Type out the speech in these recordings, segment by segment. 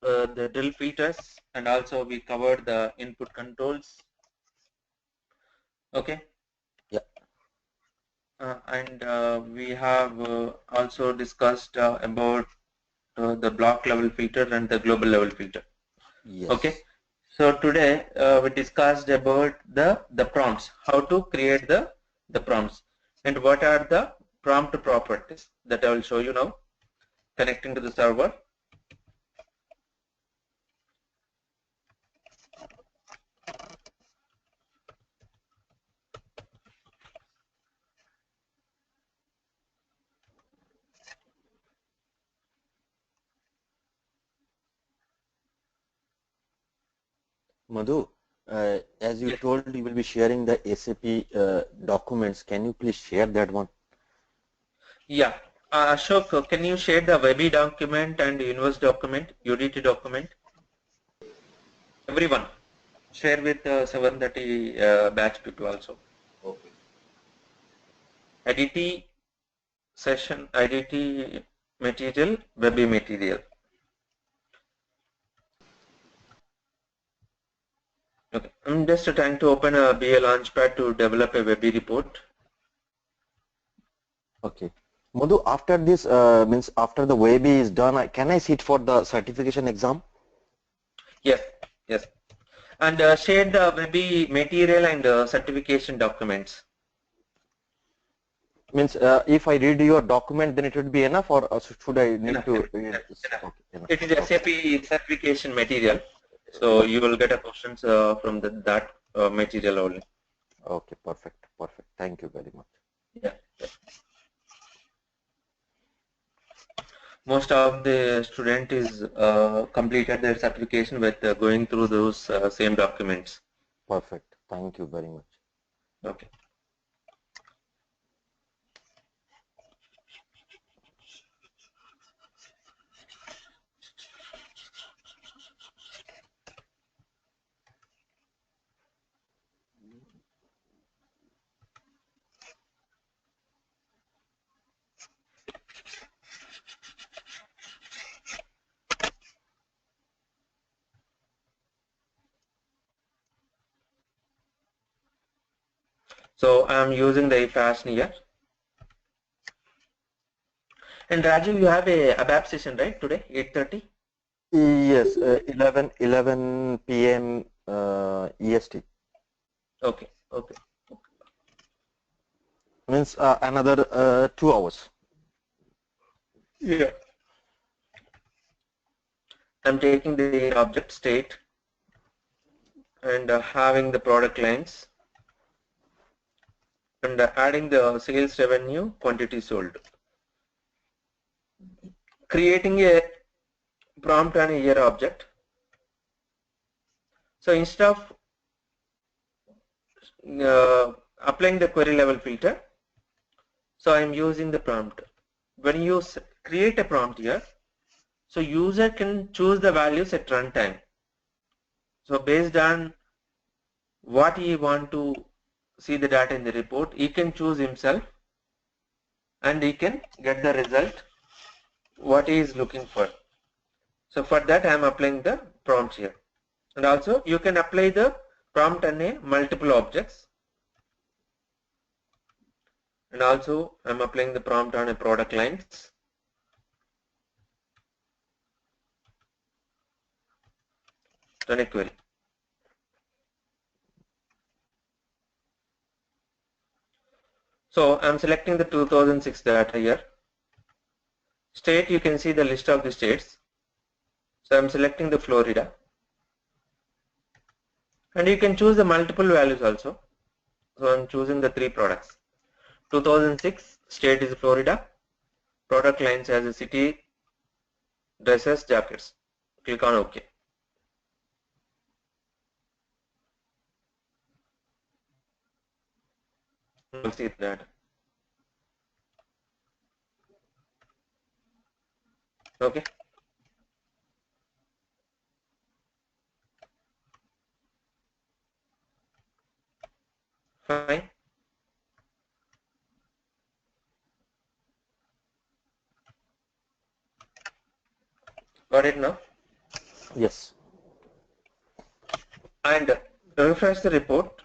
the drill features, and also we covered the input controls. Okay. Yeah. And we have also discussed about the block level filter and the global level filter. Okay. Yes. So today we discussed about the prompts, how to create the prompts, and what are the prompt properties that I will show you now. Connecting to the server. Madhu, as you Yes. told, you will be sharing the SAP documents. Can you please share that one? Yeah. Ashok, can you share the Webby document and Universe document, UDT document? Everyone, share with 730 batch people also. Okay. IDT session, IDT material, Webby material. Okay. I'm just trying to open a BA Launchpad to develop a Webby report. Okay. Madhu, after this, means after the WebE is done, can I sit for the certification exam? Yes, yes. And share the Webby material and certification documents. Means if I read your document, then it would be enough, or should I need Enough, to enough, read enough, this? enough. Okay, enough. It is Okay. SAP certification material, so you will get a questions from that material only. Okay, perfect, perfect. Thank you very much. Yeah. Most of the student is completed their certification with going through those same documents. Perfect. Thank you very much. Okay. So I'm using the fashion here. And Raju, you have a ABAP session, right, today, 8:30? Yes, 11 p.m. EST. Okay, okay. Means another 2 hours. Yeah. I'm taking the object state and having the product lines and adding the sales revenue quantity sold. Creating a prompt on a year object. So instead of applying the query level filter, so I'm using the prompt. When you create a prompt here, so user can choose the values at runtime. So based on what he want to see the data in the report, he can choose himself and he can get the result what he is looking for. So for that I am applying the prompt here. And also you can apply the prompt on a multiple objects. And also I am applying the prompt on a product lines. Run a query. So I am selecting the 2006 data here. State, you can see the list of the states. So I am selecting the Florida. And you can choose the multiple values also. So I am choosing the 3 products. 2006 state is Florida. Product lines as a city, dresses, jackets. Click on OK. You'll see that. Okay. Fine. Got it now? Yes. and refresh the report.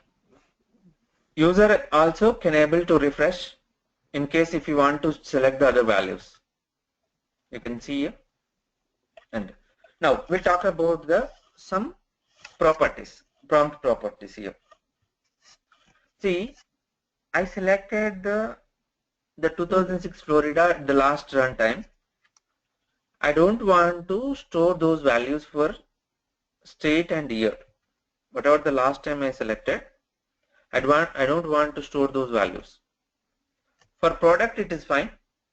User also can able to refresh in case if you want to select the other values. You can see here. And now we'll talk about the some properties, prompt properties here. See, I selected the 2006 Florida at the last runtime. I don't want to store those values for state and year. Whatever the last time I selected, I don't want to store those values. For product it is fine.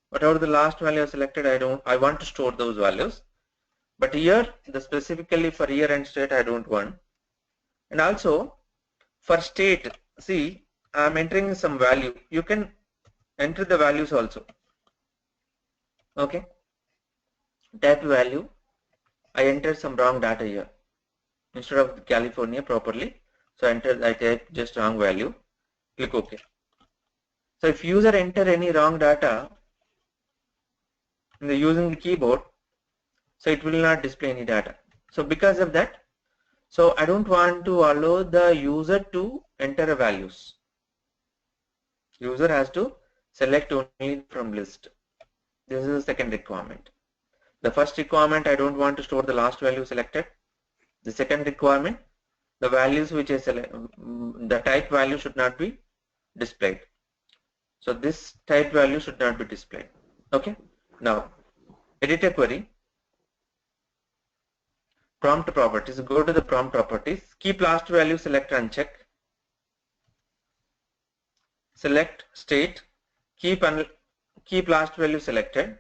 Whatever the last value I selected, I want to store those values. But here, specifically for year and state, I don't want. And also for state, see, I'm entering some value. You can enter the values also. Okay. Type value. I entered some wrong data here. Instead of California properly, so I type just wrong value. Click OK. So if user enter any wrong data using the keyboard, so it will not display any data. So because of that, so I don't want to allow the user to enter values. User has to select only from list. This is the second requirement. The first requirement, I don't want to store the last value selected. The second requirement, the values which I select, the type value should not be displayed. So this type value should not be displayed. Okay. Now, edit a query. Prompt properties. Go to the prompt properties. Keep last value select uncheck. Select state. Keep last value selected.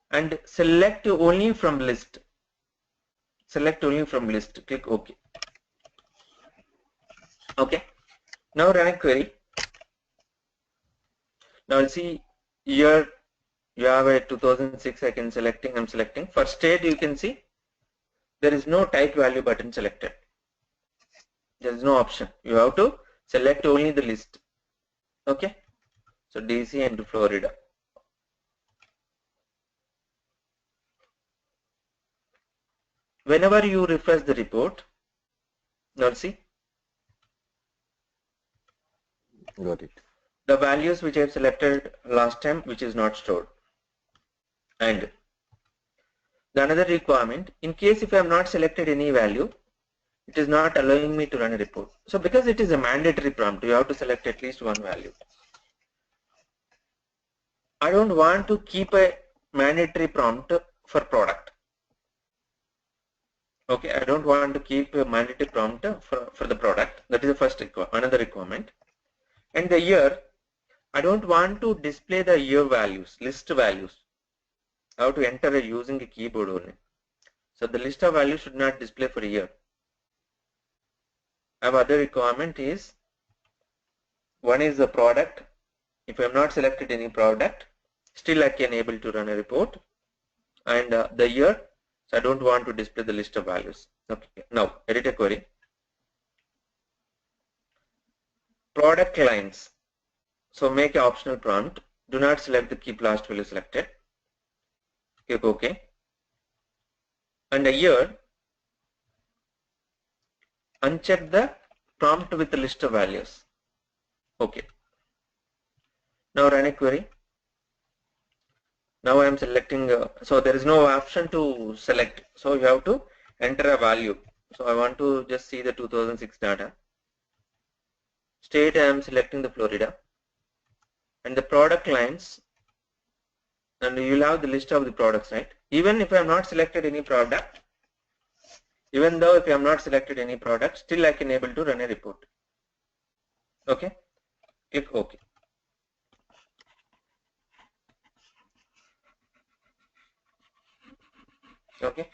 And select only from list. Select only from list. Click OK. Okay. Now run a query. Now see here you have a 2006. I'm selecting. For state you can see there is no type value button selected. There is no option. You have to select only the list. Okay. So DC and Florida. Whenever you refresh the report, now see Got it. the values which I have selected last time, which is not stored. And the another requirement, in case if I have not selected any value, it is not allowing me to run a report. So because it is a mandatory prompt, you have to select at least one value. I don't want to keep a mandatory prompt for product. Okay, I don't want to keep a mandatory prompt for the product. That is the first another requirement. And the year, I don't want to display the year values, list values. I have to enter using a keyboard only. So the list of values should not display for a year. Our other requirement is, one is the product. If I have not selected any product, still I can able to run a report. And the year, so I don't want to display the list of values. Okay, now edit a query. Product lines. So make an optional prompt. Do not select the keep last value selected. Click OK. And a year, uncheck the prompt with the list of values. Okay. Now run a query. Now I am selecting, so there is no option to select. So you have to enter a value. So I want to just see the 2006 data. State, I am selecting the Florida. And the product lines, and you will have the list of the products, right? Even if I have not selected any product, even though if I have not selected any product, still I can able to run a report. Okay, click OK. Okay,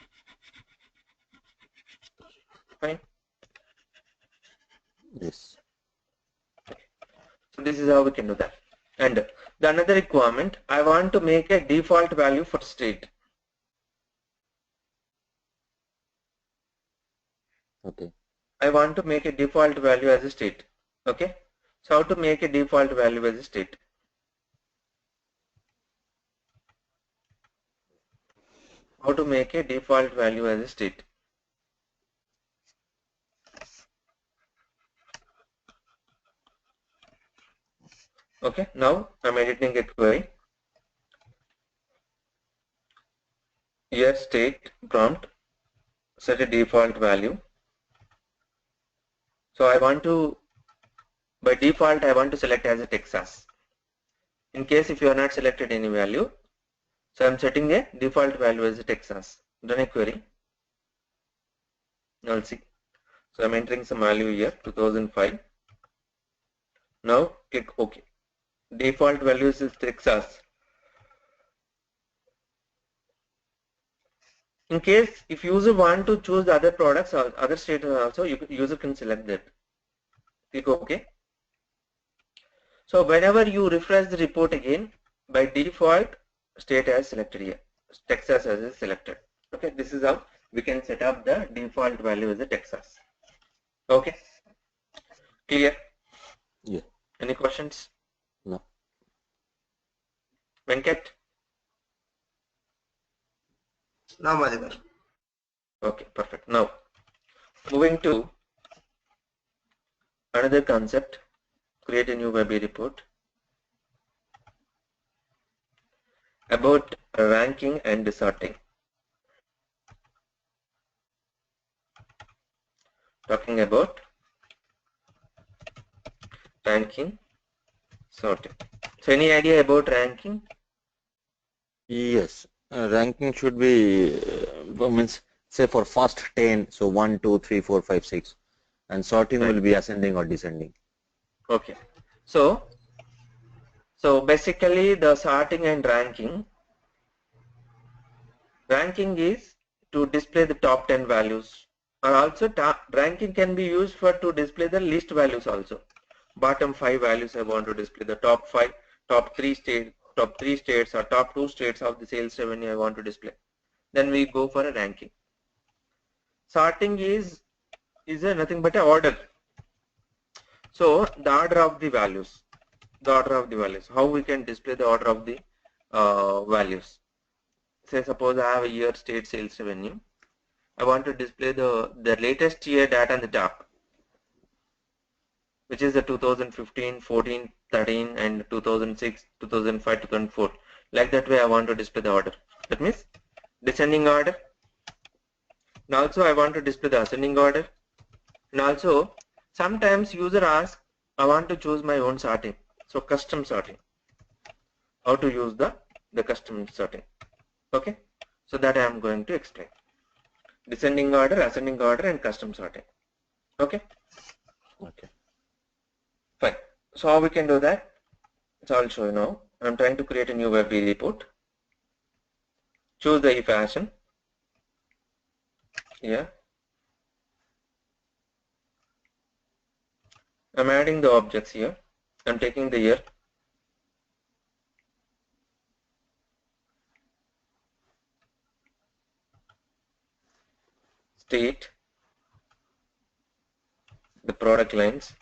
fine. Yes. Okay. So this is how we can do that. And the another requirement, I want to make a default value for state. Okay. I want to make a default value as a state. Okay. So how to make a default value as a state? how to make a default value as a state. Okay, now I'm editing a query. Here state prompt, set a default value. So I want to, by default, I want to select as a Texas. In case if you are not selected any value, so I'm setting a default value as a Texas. Run a query. Now see. So I'm entering some value here, 2005. Now click OK. Default values is Texas. In case if user want to choose the other products or other states also, user can select that. Click OK. So whenever you refresh the report again, by default state as selected here. Texas as selected. Okay, this is how we can set up the default value as a Texas. Okay, clear? Yeah. Any questions? No. Venkat? No, Madhukar. Okay, perfect. Now moving to another concept, create a new web report about ranking and sorting. Talking about ranking, sorting. So any idea about ranking? Yes. Ranking should be means say for first 10, so 1, 2, 3, 4, 5, 6, and sorting Right. will be ascending or descending. Okay. So basically the sorting and ranking is to display the top 10 values, or also ranking can be used for to display the list values also. Bottom 5 values I want to display, the top 5, top 3 states or top 2 states of the sales revenue I want to display. Then we go for a ranking. Sorting is nothing but a order. So the order of the values, how we can display the order of the values. Say suppose I have a year state sales revenue. I want to display the latest year data on the top, which is the 2015, 14, 13 and 2006, 2005, 2004. Like that way I want to display the order. That means descending order. And also I want to display the ascending order. And also sometimes user asks, I want to choose my own sorting. So custom sorting. How to use the custom sorting. Okay. So that I am going to explain. Descending order, ascending order and custom sorting. Okay. Okay. Fine. So how we can do that? So I'll show you now. I'm trying to create a new web report. Choose the if action. Here. I'm adding the objects here. I'm taking the year. State. The product lines.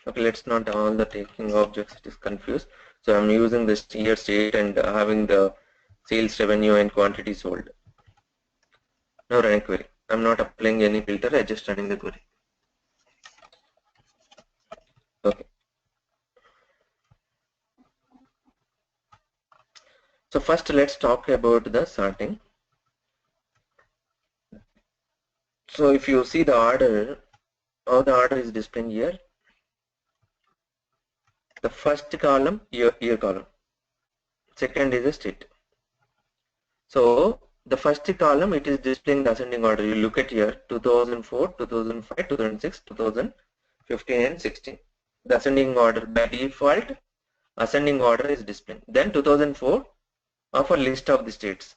Okay, let's not all the taking objects, it is confused. So I'm using this year state and having the sales revenue and quantity sold. Now run a query. I'm not applying any filter, I just running the query. Okay. So first let's talk about the sorting. So if you see the order, how the order is displaying here. The first column, year column. Second is a state. So the first column, it is displaying the ascending order. You look at here, 2004, 2005, 2006, 2015 and 16. The ascending order by default, ascending order is displaying. Then 2004 of a list of the states.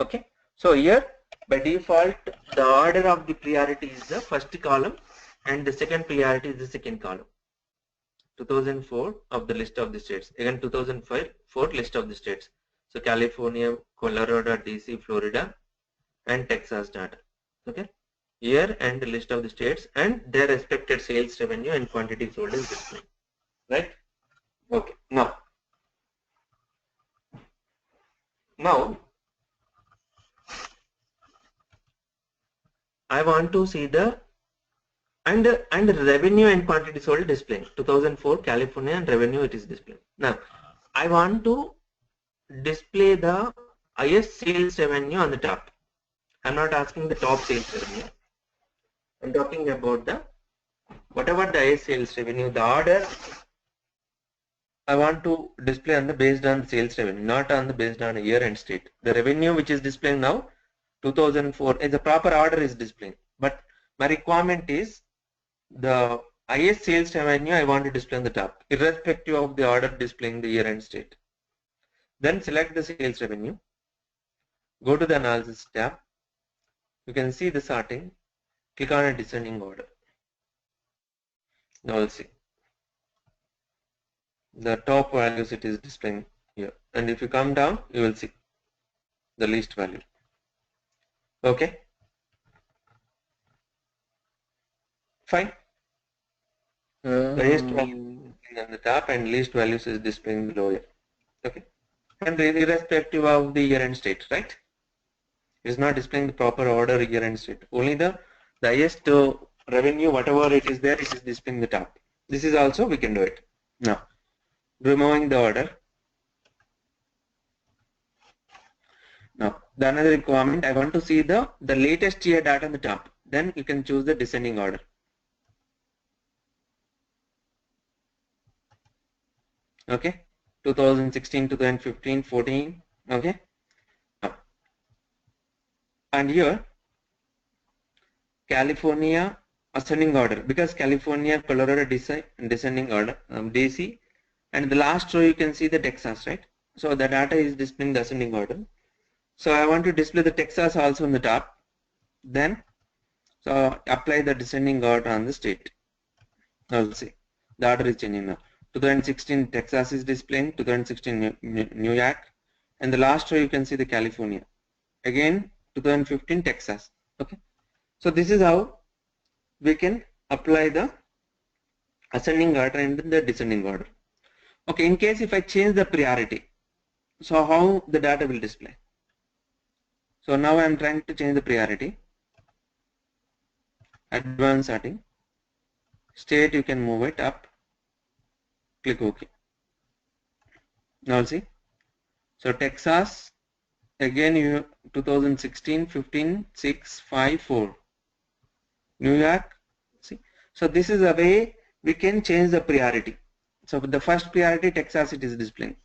Okay. So here by default, the order of the priority is the first column and the second priority is the second column. 2004 of the list of the states. Again 2005 list of the states. So California, Colorado, DC, Florida and Texas data. Okay. Year and the list of the states and their respected sales revenue and quantity sold is displayed. Right? Okay. Now Now I want to see the and revenue and quantity sold displaying 2004 California and revenue it is displaying. Now I want to display the highest sales revenue on the top. I'm not asking the top sales revenue. I'm talking about the whatever the highest sales revenue, the order I want to display on the based on sales revenue, not on the based on a year end state. The revenue which is displaying now 2004 is the proper order is displaying, but my requirement is the highest sales revenue I want to display on the top, irrespective of the order displaying the year end state. Then select the sales revenue, go to the analysis tab, you can see the sorting, click on a descending order. Now we'll see the top values it is displaying here, and if you come down you will see the least value. Okay, fine. The highest value is on the top and least values is displaying below here. Okay, and irrespective of the year end state, right? It is not displaying the proper order year end state. Only the highest revenue, whatever it is there, it is displaying the top. This is also we can do it. Now, removing the order. Now, the another requirement, I want to see the latest year data on the top. Then you can choose the descending order. Okay, 2016, 2015, 14. Okay, and here California ascending order, because California, Colorado descending order, DC, and the last row you can see the Texas, right? So the data is displaying the ascending order. So I want to display the Texas also on the top. Then so apply the descending order on the state. Now we'll see the order is changing now. 2016 Texas is displaying, 2016 New York, and the last row you can see the California. Again 2015 Texas. Okay, so this is how we can apply the ascending order and the descending order. Okay, in case if I change the priority, so how the data will display? So now I am trying to change the priority. Advanced sorting. State you can move it up. Click OK. Now see. So Texas, again you 2016, 15, 6, 5, 4. New York. See. So this is a way we can change the priority. So the first priority Texas it is displaying.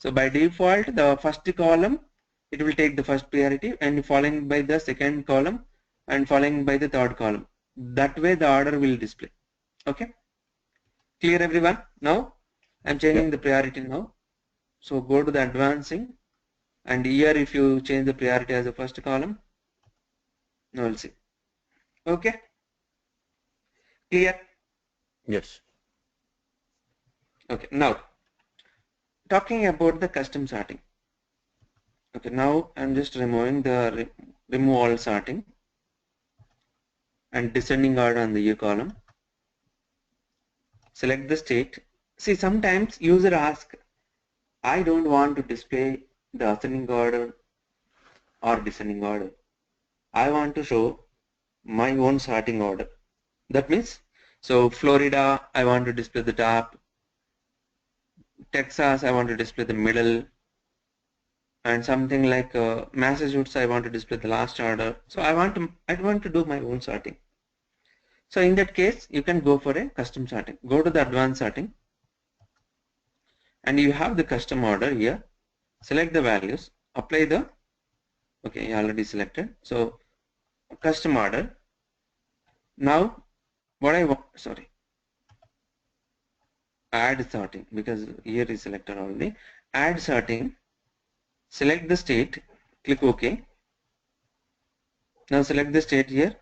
So by default the first column it will take the first priority and following by the second column and following by the third column. That way the order will display. Okay. Clear everyone? Now I am changing the priority now. So go to the advancing, and here if you change the priority as the first column, now we'll see. Okay. Clear? Yes. Okay. Now talking about the custom sorting. Okay. Now I'm just removing the remove all sorting and descending order on the year column. Select the state. See, sometimes user asks, I don't want to display the ascending order or descending order. I want to show my own sorting order. That means, so Florida, I want to display the top. Texas, I want to display the middle. And something like Massachusetts, I want to display the last order. So I want to do my own sorting. So in that case, you can go for a custom sorting. Go to the advanced sorting. And you have the custom order here. Select the values, apply the, okay, you already selected. So custom order. Now what I want, sorry, add sorting, because here is selected already. Add sorting, select the state, click OK. Now select the state here,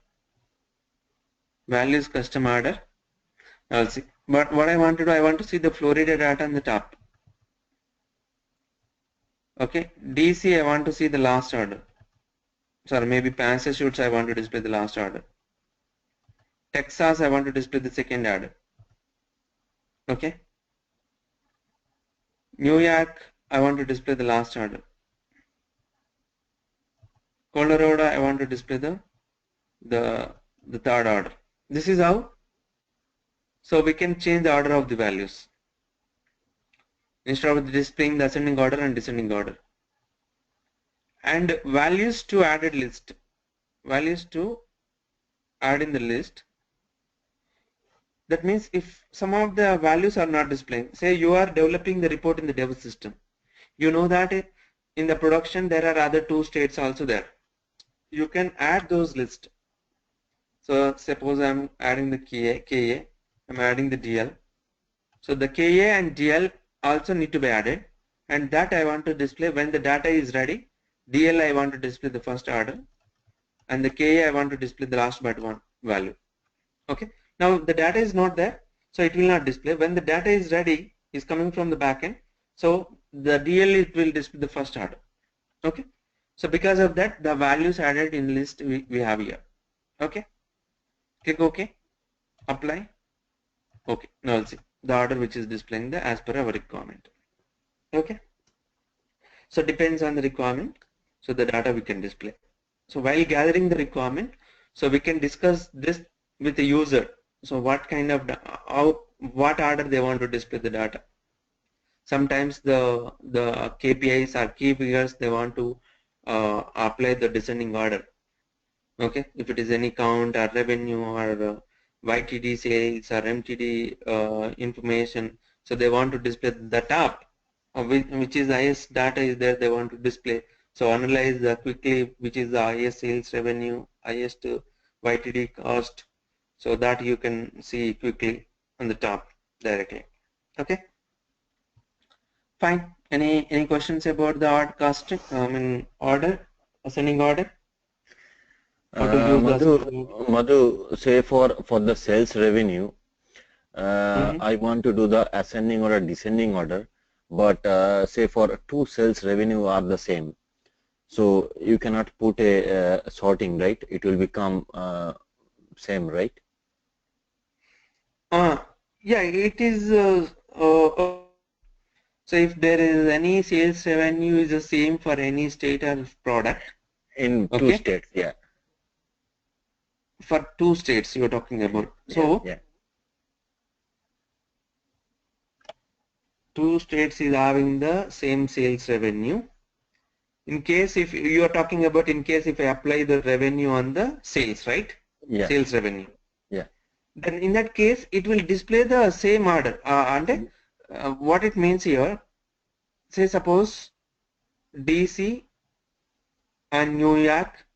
values custom order. I'll see. But what I want to do, I want to see the Florida data on the top. Okay, DC I want to see the last order. Sorry, maybe Massachusetts I want to display the last order. Texas I want to display the second order. Okay. New York I want to display the last order. Color order, I want to display the third order. This is how. So we can change the order of the values instead of displaying the ascending order and descending order. And values to added list. Values to add in the list. That means if some of the values are not displaying, say you are developing the report in the dev system, you know that in the production there are other two states also there. You can add those lists. So suppose I'm adding the KA, I'm adding the DL. So the KA and DL also need to be added, and that I want to display when the data is ready. DL I want to display the first order, and the KA I want to display the last but one value. Okay. Now the data is not there, so it will not display. When the data is ready, is coming from the backend, so the DL it will display the first order. Okay. So because of that, the values added in list we have here. Okay. Click OK. Apply. Okay. Now we'll see the order which is displaying the as per our requirement. Okay. So depends on the requirement. So the data we can display. So while gathering the requirement, so we can discuss this with the user. So what kind of what order they want to display the data. Sometimes the KPIs or key figures they want to apply the descending order. Okay, if it is any count or revenue or YTD sales or MTD information, so they want to display the top, which is the highest data is there. They want to display. So analyze quickly which is the highest sales revenue, highest YTD cost, so that you can see quickly on the top directly. Okay, fine. Any questions about the order casting? I mean order, ascending order? How to use the ascending order? Madhu, say for the sales revenue, Mm-hmm. I want to do the ascending or a descending order, but say for two sales revenue are the same, so you cannot put a sorting, right? It will become same, right? Yeah, it is. So if there is any sales revenue is the same for any state or product, In two okay, states, yeah. for two states you're talking about. Yeah, So yeah. two states is having the same sales revenue. In case if you are talking about in case if I apply the revenue on the sales, right? Yeah, Sales revenue. yeah. Then in that case it will display the same order. And what it means here, say suppose DC and New York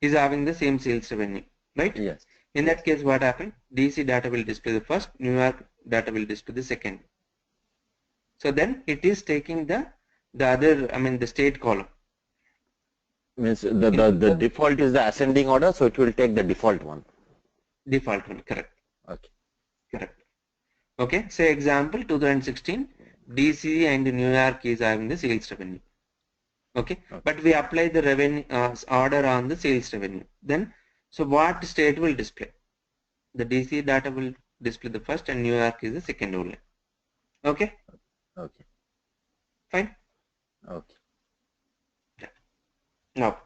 is having the same sales revenue, right? Yes. In Yes. that case, what happened? DC data will display the first, New York data will display the second. So then it is taking the other, I mean the state column. Means In the default is the ascending order, so it will take the default one. default one, correct, Okay. correct. Okay, say example 2016, DC and New York is having the sales revenue. Okay, Okay. but we apply the revenue order on the sales revenue. Then, so what state will display? The DC data will display the first and New York is the second only. Okay, Okay. fine. Okay. Now,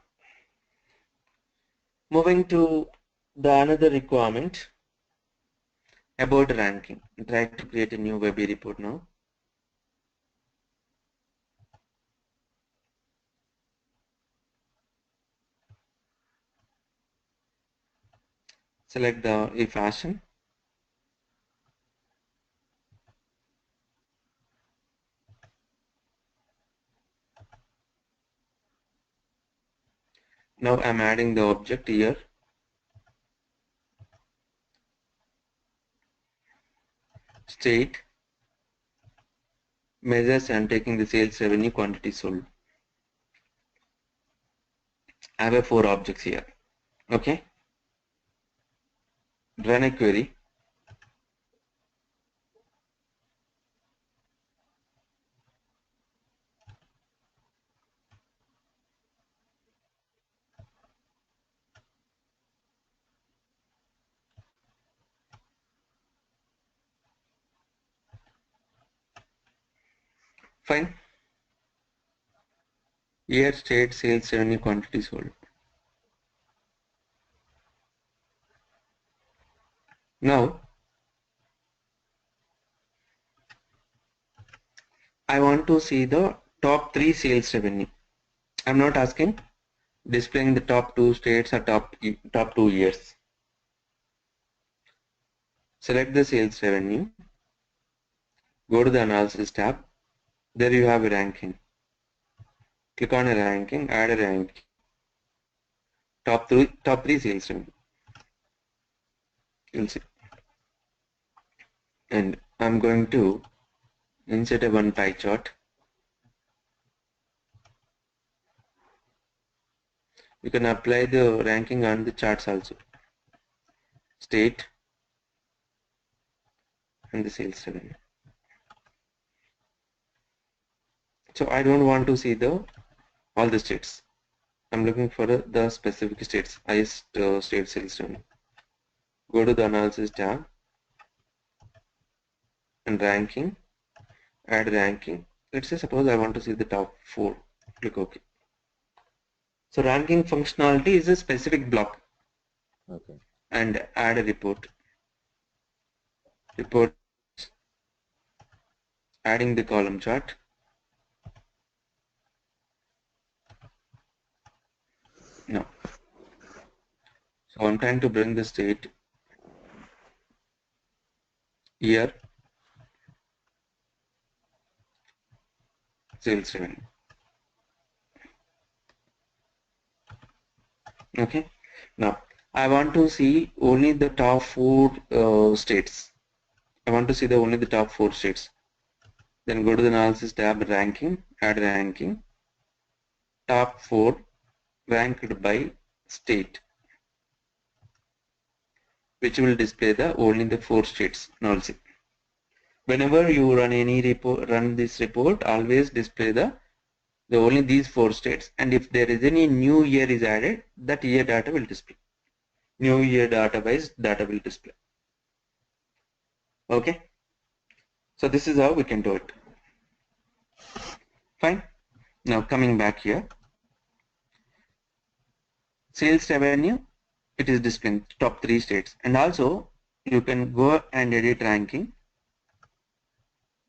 moving to the another requirement about ranking. Try to create a new Webby report now. Select the if action. Now I'm adding the object here. State measures and taking the sales revenue quantity sold. I have 4 objects here. Okay. Run a query. Fine. Year, state, sales, revenue, quantity sold. Now, I want to see the top 3 sales revenue. I'm not asking displaying the top 2 states or top 2 years. Select the sales revenue. Go to the analysis tab. There you have a ranking. Click on a ranking, add a ranking. Top 3 sales revenue. You'll see. And I'm going to insert a one pie chart. You can apply the ranking on the charts also. State and the sales revenue. So I don't want to see all the states. I'm looking for the specific states, highest state sales revenue. Go to the analysis tab and ranking, add ranking. Let's say suppose I want to see the top 4. Click OK. So ranking functionality is a specific block. Okay. And add a report. Report, adding the column chart. No. So I'm trying to bring the state, year, sales revenue. Okay. Now I want to see only the top 4 states. I want to see only the top 4 states. Then go to the analysis tab, ranking, add ranking. Top 4 ranked by state, which will display only the 4 states. Now see. Whenever you run any report, this report, always display the only these 4 states, and if there is any new year is added, that year data will display. New year database data will display. Okay. So this is how we can do it. Fine. Now coming back here, sales revenue, it is displaying top 3 states, and also you can go and edit ranking.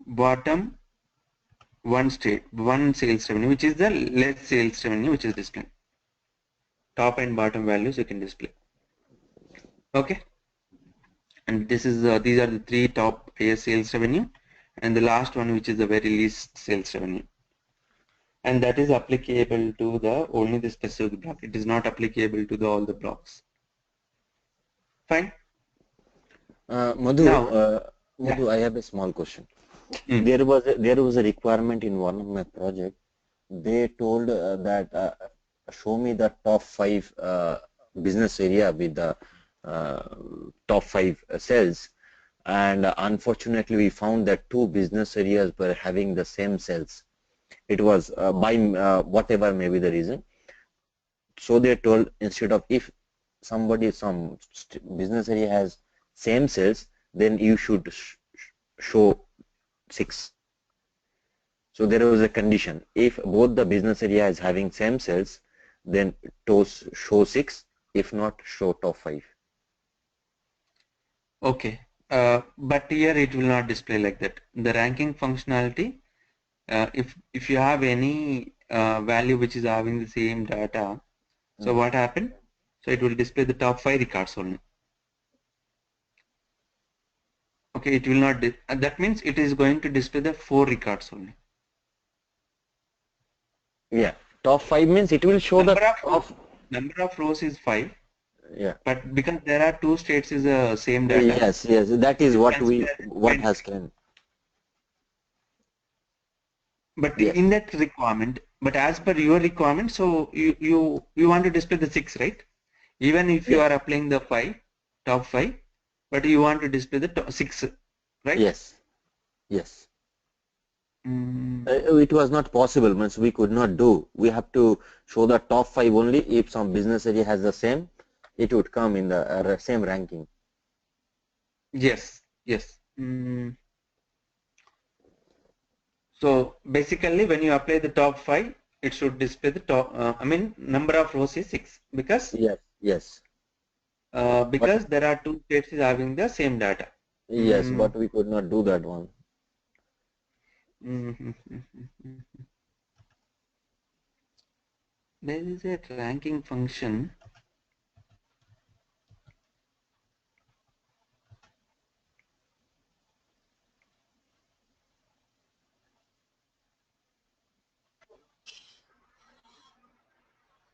Bottom one sales revenue, which is the less sales revenue, which is displaying. Top and bottom values you can display. Okay. And this is these are the 3 top highest sales revenue, and the last one, which is the very least sales revenue. And that is applicable to only the specific block. It is not applicable to all the blocks. Fine. Madhu, Now, Madhu, I have a small question. There was a requirement in one of my project. They told that show me the top 5 business area with the top 5 cells, and unfortunately we found that 2 business areas were having the same cells. It was by whatever may be the reason. So they told, instead of if some business area has same cells, then you should show 6. So there was a condition. If both the business area is having same cells, then show 6. If not, show top 5. Okay. But here it will not display like that. The ranking functionality, if you have any value which is having the same data, so what happened? So it will display the top 5 records only. Okay, it will not. That means it is going to display the 4 records only. Yeah, top 5 means it will show number of rows is 5. Yeah. But because there are 2 states is the same data. Yes, that is what has come. But in that requirement, but as per your requirement, so you want to display the 6, right? Even if you are applying the top 5, but you want to display the top 6, right? Yes. It was not possible, means we could not do. We have to show the top 5 only. If some business area has the same, it would come in the same ranking. Yes. So basically when you apply the top 5, it should display the top, number of rows is 6 because Yes. because there are two states is having the same data. Yes, but we could not do that one. There is a ranking function.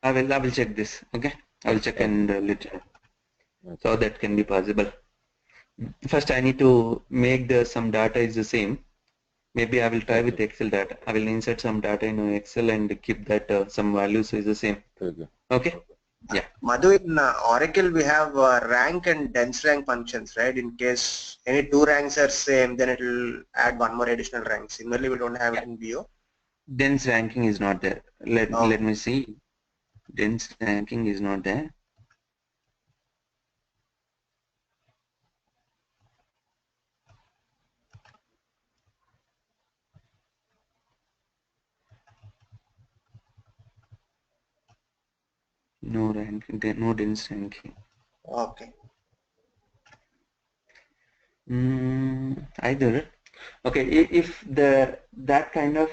I will check this. Okay, I will check and let you know. So that can be possible. First, I need to make some data is the same. Maybe I will try with Excel data. I will insert some data in Excel and keep that some values is the same. Okay. Yeah. Madhu, in Oracle we have rank and dense rank functions, right? In case any two ranks are same, then it will add one more additional rank. Similarly, we don't have it in BO. Dense ranking is not there. Let me see. Dense ranking is not there. No ranking, no dense ranking. Okay. Either. Okay, if that kind of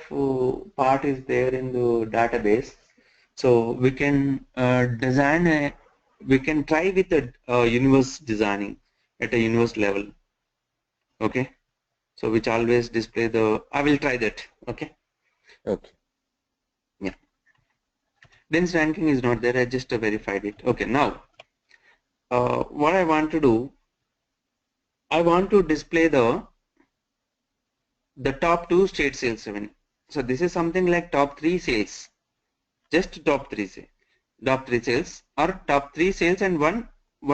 part is there in the database, so we can we can try with the universe designing at a universe level. Okay, so which always display the. I will try that. Okay. Okay. Yeah. Dense ranking is not there. I just verified it. Okay. Now, what I want to do, I want to display the top two state sales revenue. So this is something like top three sales, just top three sales or top three sales and one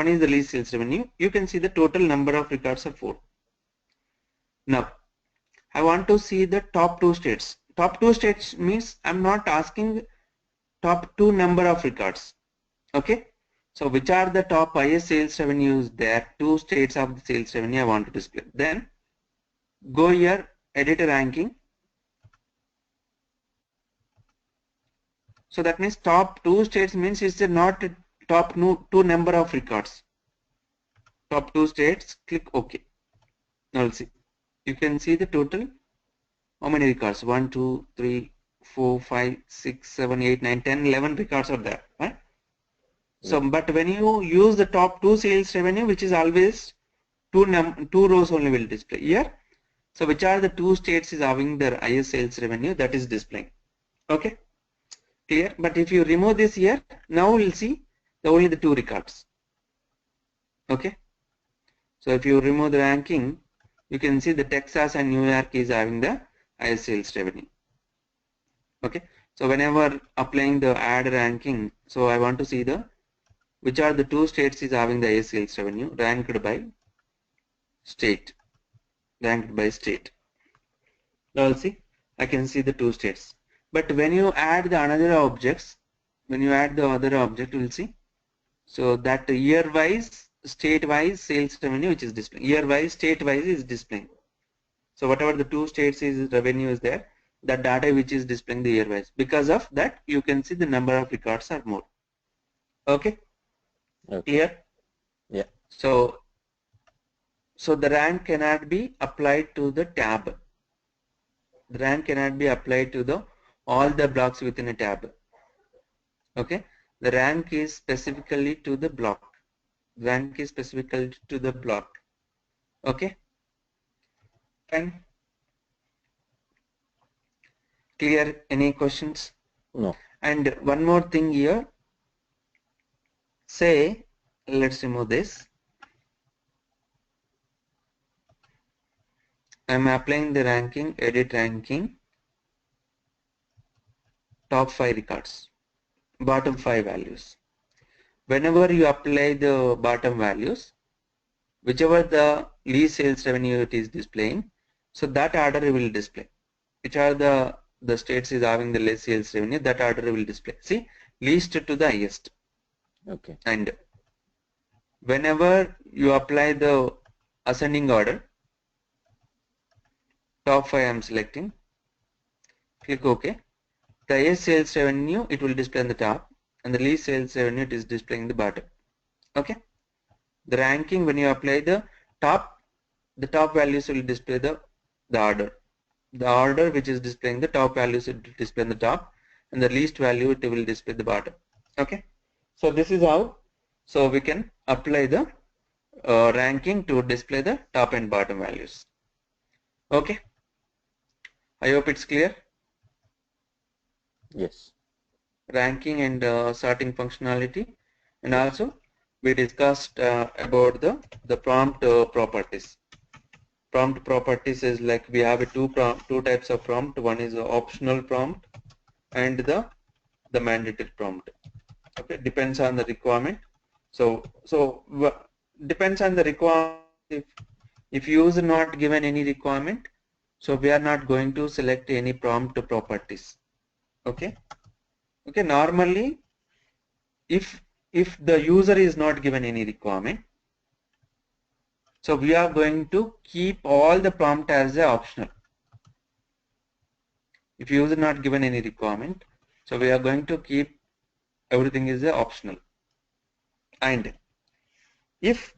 is the least sales revenue. You can see the total number of records are 4. Now I want to see the top two states. Top two states means I'm not asking top two number of records. Okay. So which are the top highest sales revenues there? Two states of the sales revenue I want to display. Then go here, edit a ranking. So that means top two states means it's not top two number of records. Top two states, click OK. Now see. You can see the total. How many records? 1, 2, 3, 4, 5, 6, 7, 8, 9, 10, 11 records are there. Right? So, but when you use the top two sales revenue, which is always two rows only will display here. So which are the two states is having their highest sales revenue, that is displaying. Okay. Clear? But if you remove this here, now we'll see only the two records. Okay. So if you remove the ranking, you can see the Texas and New York is having the highest sales revenue. Okay. So whenever applying the add ranking, so I want to see which are the two states is having the highest sales revenue ranked by state. Ranked by state. Now see, I can see the two states. But when you add the another objects, when you add the other object, you will see. So that year wise, state wise sales revenue which is displaying. Year wise, state wise is displaying. So whatever the two states is revenue is there, that data which is displaying the year wise. Because of that, you can see the number of records are more. Okay. Clear? Yeah. So the rank cannot be applied to the tab. The rank cannot be applied to all the blocks within a tab. Okay. The rank is specifically to the block. Rank is specifically to the block. Okay. Fine. Clear? Any questions? No. And one more thing here. Say, let's remove this. I'm applying the ranking, edit ranking, top 5 records, bottom 5 values. Whenever you apply the bottom values, whichever the least sales revenue it is displaying, so that order will display. Which are the states is having the less sales revenue, that order will display. See, least to the highest. Okay. And whenever you apply the ascending order, top 5 I am selecting, click OK. the highest sales revenue, it will display on the top, and the least sales revenue, it is displaying the bottom. Okay. The ranking, when you apply the top values will display the order. The order which is displaying the top values will display on the top, and the least value it will display the bottom. Okay. So this is how. So we can apply the ranking to display the top and bottom values. Okay. I hope it's clear. Yes. Ranking and sorting functionality, and also we discussed about the prompt properties. Prompt properties is like we have two types of prompt. One is the optional prompt and the mandatory prompt. Okay, depends on the requirement. So depends on the requirement. If user not given any requirement, so we are not going to select any prompt properties. Okay. Okay. Normally, if the user is not given any requirement, so we are going to keep all the prompt as a optional. If user not given any requirement, so we are going to keep everything is a optional. And if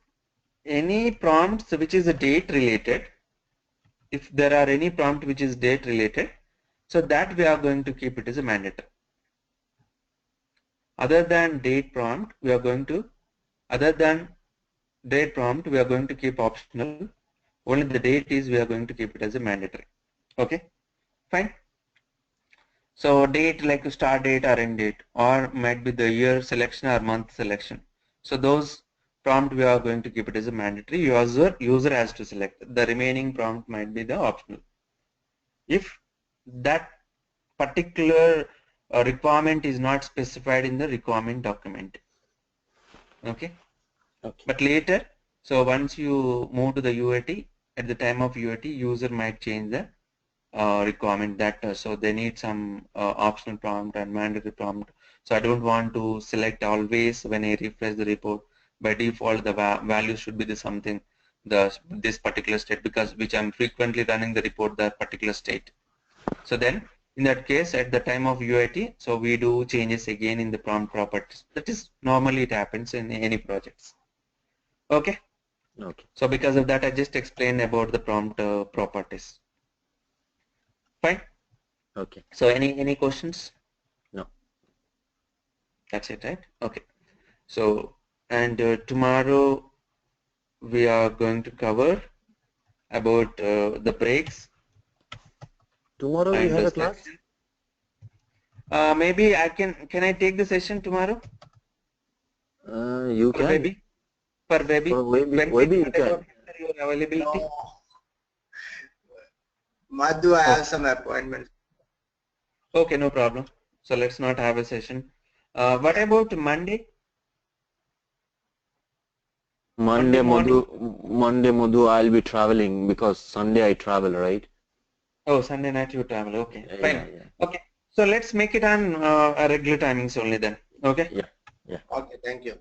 any prompts which is a date related, if there are any prompt which is date related, so that we are going to keep it as a mandatory. Other than date prompt, we are going to keep optional. Only the date is we are going to keep it as a mandatory. Okay, fine. So date like start date or end date, or might be the year selection or month selection. So those prompt we are going to keep it as a mandatory. User has to select. The remaining prompt might be the optional. If that particular requirement is not specified in the requirement document. Okay. Okay. But later, so once you move to the UAT, at the time of UAT, user might change the requirement that so they need some optional prompt and mandatory prompt. So I don't want to select always when I refresh the report. By default, the value should be the something this particular state, because which I'm frequently running the report that particular state. So then in that case, at the time of UAT, so we do changes again in the prompt properties. That is normally it happens in any projects. Okay. Okay. So because of that, I just explained about the prompt properties. Fine. Okay. So any questions? No. That's it, right? Okay. So and tomorrow we are going to cover about the breaks. Tomorrow we have a class? Maybe I can I take the session tomorrow? You can. Maybe. For baby. Maybe you can. Your availability. No. Madhu, I have some appointments. Okay, no problem. So let's not have a session. What about Monday? Monday, Madhu, I'll be traveling because Sunday I travel, right? Oh, Sunday night you travel. Okay, fine. Yeah. Okay, so let's make it on a regular timings only then. Okay. Yeah. Okay, thank you.